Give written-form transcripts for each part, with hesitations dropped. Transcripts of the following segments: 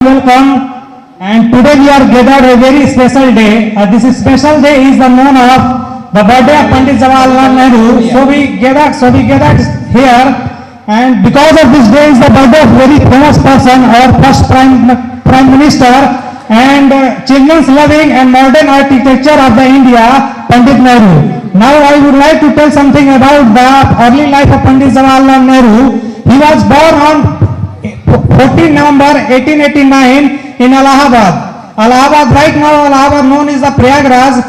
Welcome, and today we are gathered a very special day. This is special day is the known of the birthday of Pandit Jawaharlal Nehru. So we gathered here, and because of this day is the birthday of very famous person, our first prime minister, and children's loving and modern architecture of the India, Pandit Nehru. Now I would like to tell something about the early life of Pandit Jawaharlal Nehru. He was born on 14 November 1889 in Allahabad. Right now Allahabad known as the Prayagraj,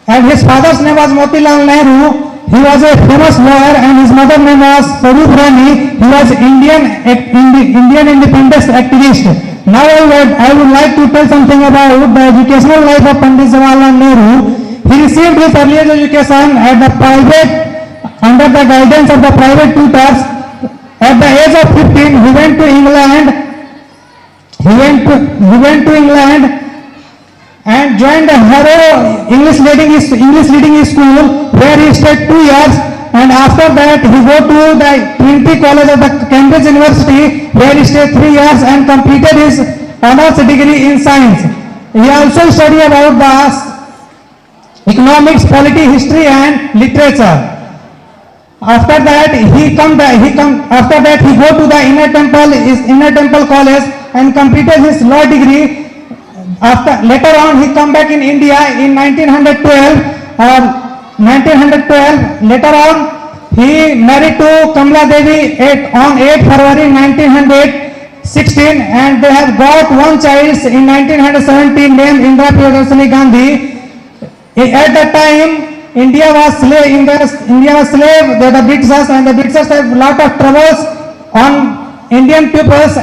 and his father's name was Motilal Nehru. He was a famous lawyer and his mother name was Swarup Rani. He was Indian independence activist. Now I would like to tell something about the educational life of Pandit Jawaharlal Nehru. He received his earlier education under the guidance of the private tutors. At the age of 15, he went to England. And joined the Harrow English Reading School, where he stayed 2 years. And after that, he go to the Trinity College of the Cambridge University, where he stayed 3 years and completed his honors degree in science. He also studied about the economics, polity, history, and literature. After that, he go to the Inner Temple College and completed his law degree. Later on, he come back in India in 1912. Later on, he married to Kamala Devi on 8 February 1916, and they have got one child in 1917 named Indira Priyadarshini Gandhi. At that time, India was slave. The Britishers, and the Britishers have lot of troubles on Indian peoples.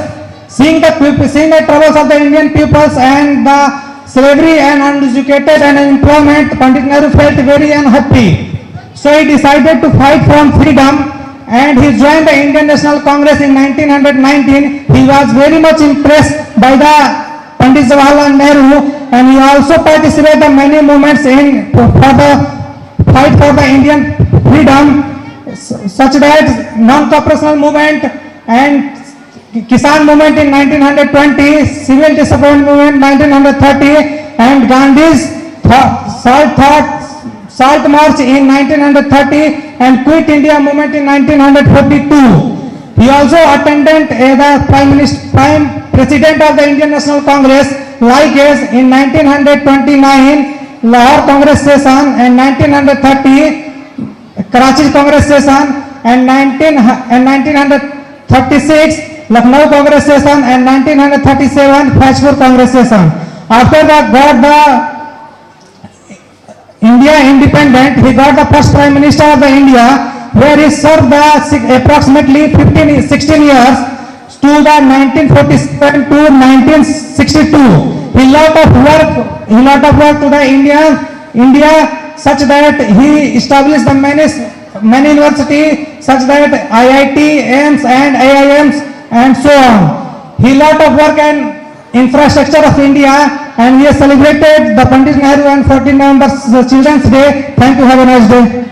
Seeing the troubles of the Indian peoples and the slavery and uneducated and unemployment, Pandit Nehru felt very unhappy. So he decided to fight for freedom, and he joined the Indian National Congress in 1919. He was very much impressed by the Pandit Jawaharlal Nehru, and he also participated in many movements for the fight for the Indian freedom, such that non-cooperational movement and Kisan movement in 1920, civil disobedience movement 1930, and Gandhi's Salt March in 1930, and Quit India movement in 1942. He also attended the Prime President of the Indian National Congress, like as in 1929 Lahore Congress session, and 1930 Karachi Congress session, and 1936 Lucknow Congress session, and 1937 Fazpur Congress session. After that got the India independent, he got the first Prime Minister of the India, where he served approximately 16 years to the 1947 to 1962. He lot of work to the India, such that he established the many universities, such that IIT, AIMS and AIMs and so on. He lot of work and infrastructure of India, and we have celebrated the Pandit Nehru and 14 November Children's Day. Thank you. Have a nice day.